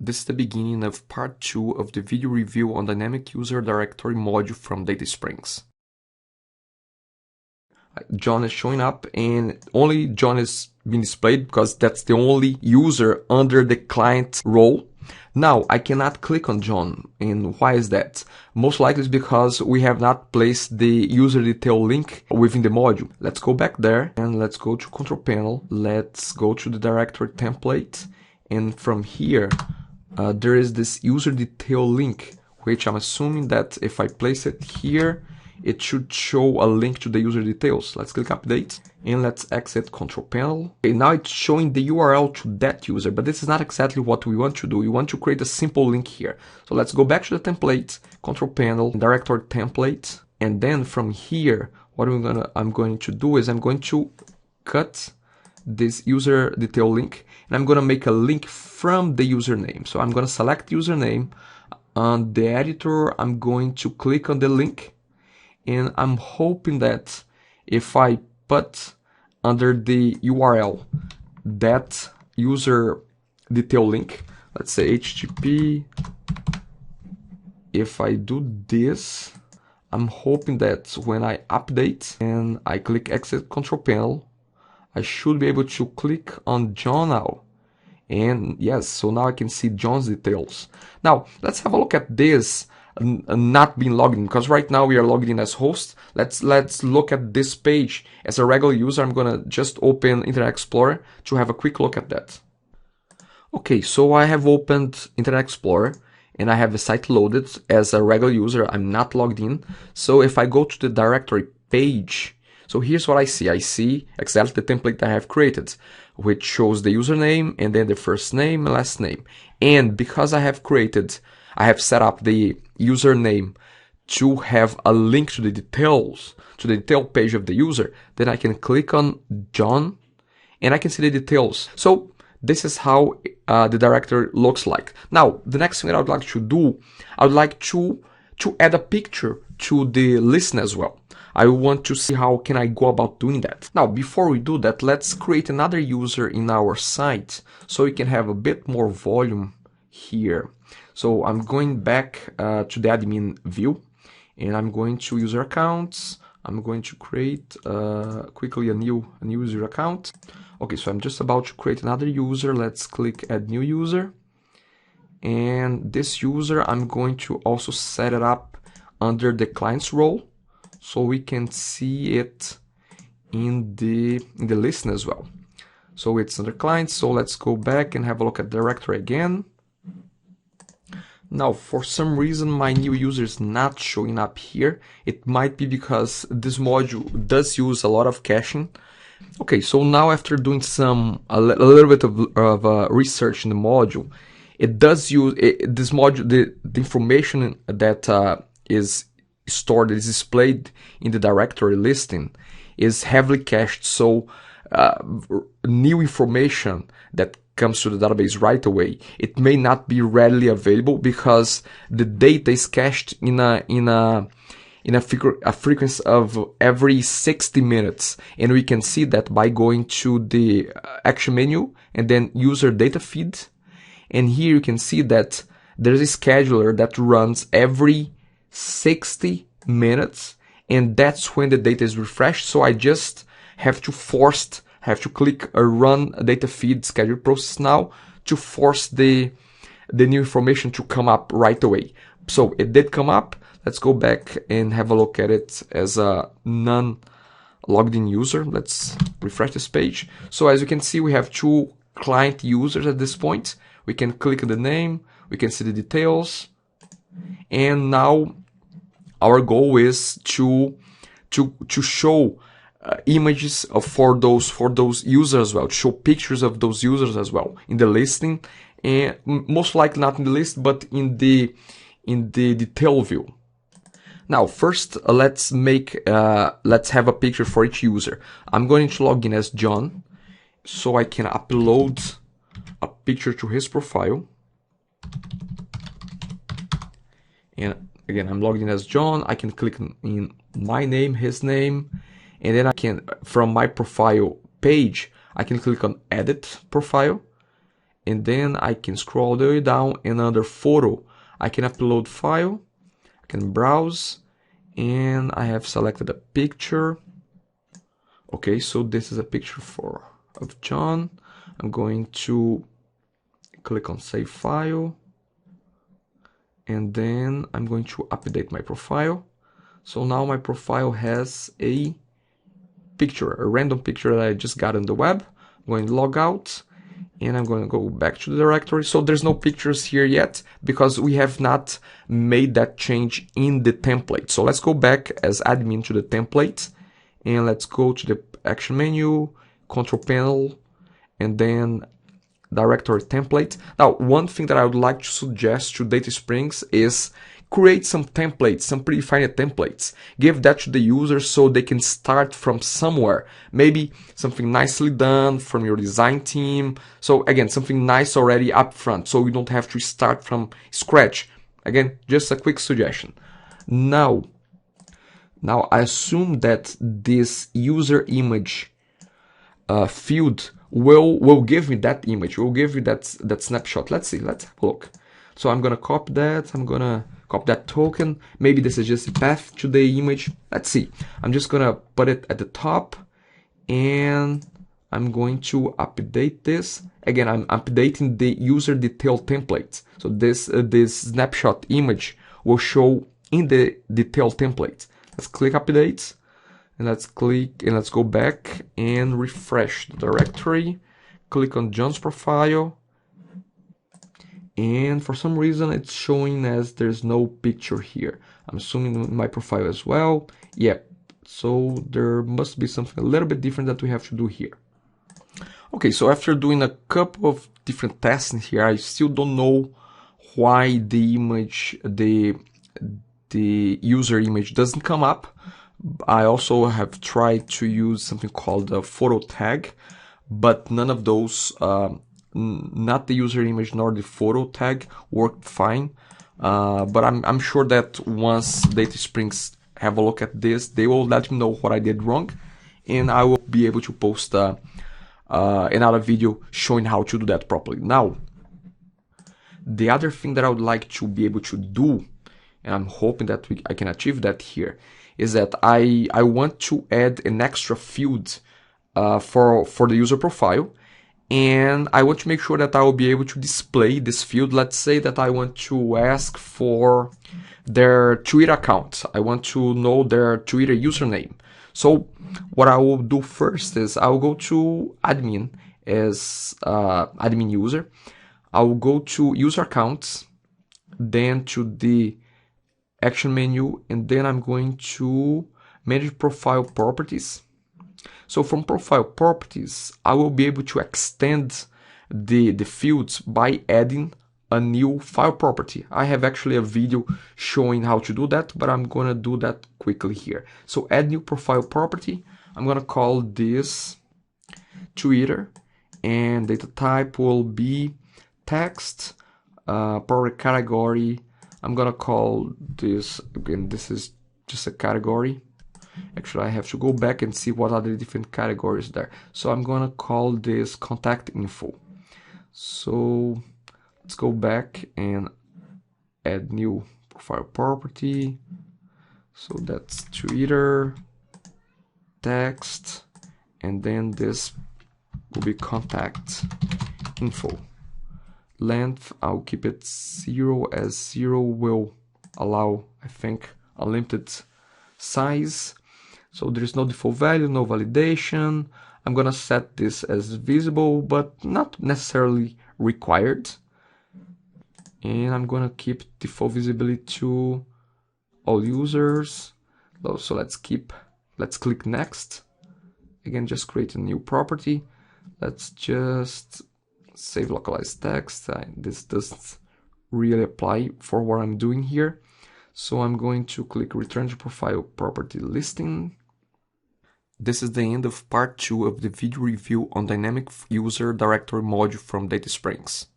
This is the beginning of part 2 of the video review on Dynamic User Directory module from Data Springs. John is showing up and only John is being displayed because that's the only user under the client role. Now I cannot click on John, and why is that? Most likely it's because we have not placed the user detail link within the module. Let's go back there and let's go to Control Panel. Let's go to the directory template, and from here there is this user detail link, which I'm assuming that if I place it here, it should show a link to the user details. Let's click update and let's exit Control Panel. Okay, now it's showing the URL to that user, but this is not exactly what we want to do. We want to create a simple link here. So let's go back to the template, Control Panel, directory template, and then from here, what I'm going to do is I'm going to cut this user detail link, and I'm going to make a link from the username. So I'm going to select username. On the editor, I'm going to click on the link, and I'm hoping that if I put under the URL that user detail link, let's say HTTP, if I do this, I'm hoping that when I update and I click exit Control Panel, I should be able to click on John now. And yes, so now I can see John's details. Now let's have a look at this not being logged in, because right now we are logged in as host. Let's look at this page as a regular user. I'm gonna just open Internet Explorer to have a quick look at that. Okay, so I have opened Internet Explorer and I have the site loaded as a regular user. I'm not logged in. So if I go to the directory page, so here's what I see. I see exactly the template I have created, which shows the username and then the first name and last name. And because I have set up the username to have a link to the details, to the detail page of the user, then I can click on John and I can see the details. So this is how the directory looks like. Now, the next thing that I would like to do, I would like to add a picture to the list as well. I want to see how can I go about doing that. Now, before we do that, let's create another user in our site so we can have a bit more volume here. So I'm going back to the admin view, and I'm going to user accounts. I'm going to create quickly a new user account. Okay, so I'm just about to create another user. Let's click add new user. And this user, I'm going to also set it up under the client's role, so we can see it in the list as well. So it's under client. So let's go back and have a look at directory again. Now, for some reason, my new user is not showing up here. It might be because this module does use a lot of caching. Okay, so now after doing a little bit of research in the module, it does use this module. The information that is stored, is displayed in the directory listing, is heavily cached. So new information that comes to the database right away, it may not be readily available because the data is cached in a frequency of every 60 minutes. And we can see that by going to the action menu and then user data feed. And here you can see that there's a scheduler that runs every 60 minutes, and that's when the data is refreshed. So I just have to click a run data feed schedule process now to force the new information to come up right away. So it did come up. Let's go back and have a look at it as a non-logged in user. Let's refresh this page. So as you can see, we have two client users at this point. We can click on the name, we can see the details, and now our goal is to show images for those users as well, to show pictures of those users as well in the listing, and most likely not in the list, but in the detail view. Now, first, let's have a picture for each user. I'm going to log in as John, so I can upload a picture to his profile. And again, I'm logged in as John. I can click in my name, his name, and then I can, from my profile page, I can click on edit profile. and then I can scroll all the way down, and under photo I can upload file, I can browse, and I have selected a picture. Okay, so this is a picture of John. I'm going to click on save file, and then I'm going to update my profile. So now my profile has a picture, a random picture that I just got on the web. I'm going to log out, and I'm going to go back to the directory. So there's no pictures here yet because we have not made that change in the template. So let's go back as admin to the template, and let's go to the action menu, control panel, and then directory template. Now, one thing that I would like to suggest to Data Springs is create some templates, some predefined templates. Give that to the users so they can start from somewhere. Maybe something nicely done from your design team. So again, something nice already up front, so you don't have to start from scratch. Again, just a quick suggestion. Now I assume that this user image field will give me that image, will give you that snapshot. Let's see, let's have a look. So I'm gonna copy that, I'm gonna copy that token. Maybe this is just a path to the image. Let's see. I'm just gonna put it at the top, and I'm going to update this. Again, I'm updating the user detail template. So this snapshot image will show in the detail template. Let's click update, and let's go back and refresh the directory. Click on John's profile, and for some reason it's showing as there's no picture here. I'm assuming in my profile as well. Yep, so there must be something a little bit different that we have to do here. Okay, so after doing a couple of different tests in here, I still don't know why the image, the user image doesn't come up. I also have tried to use something called a photo tag, but none of those, not the user image nor the photo tag, worked fine. But I'm sure that once Data Springs have a look at this, they will let me know what I did wrong, and I will be able to post another video showing how to do that properly. Now, the other thing that I would like to be able to do, and I'm hoping that I can achieve that here, is that I want to add an extra field for the user profile, and I want to make sure that I will be able to display this field. Let's say that I want to ask for their Twitter account. I want to know their Twitter username. So what I will do first is I will go to admin as admin user. I will go to user accounts, then to the action menu, and then I'm going to manage profile properties. So from profile properties, I will be able to extend the fields by adding a new file property. I have actually a video showing how to do that, but I'm gonna do that quickly here. So add new profile property. I'm gonna call this Twitter, and data type will be text, product category. I'm gonna call this, again, this is just a category. Actually, I have to go back and see what are the different categories there. So I'm gonna call this contact info. So let's go back and add new profile property. So that's Twitter, text, and then this will be contact info. Length, I'll keep it 0, as 0 will allow, I think, unlimited size. So there is no default value, no validation. I'm gonna set this as visible, but not necessarily required. And I'm gonna keep default visibility to all users. So let's click next. Again, just create a new property. Let's just save localized text. This doesn't really apply for what I'm doing here. So I'm going to click return to profile property listing. This is the end of part 2 of the video review on dynamic user directory module from Data Springs.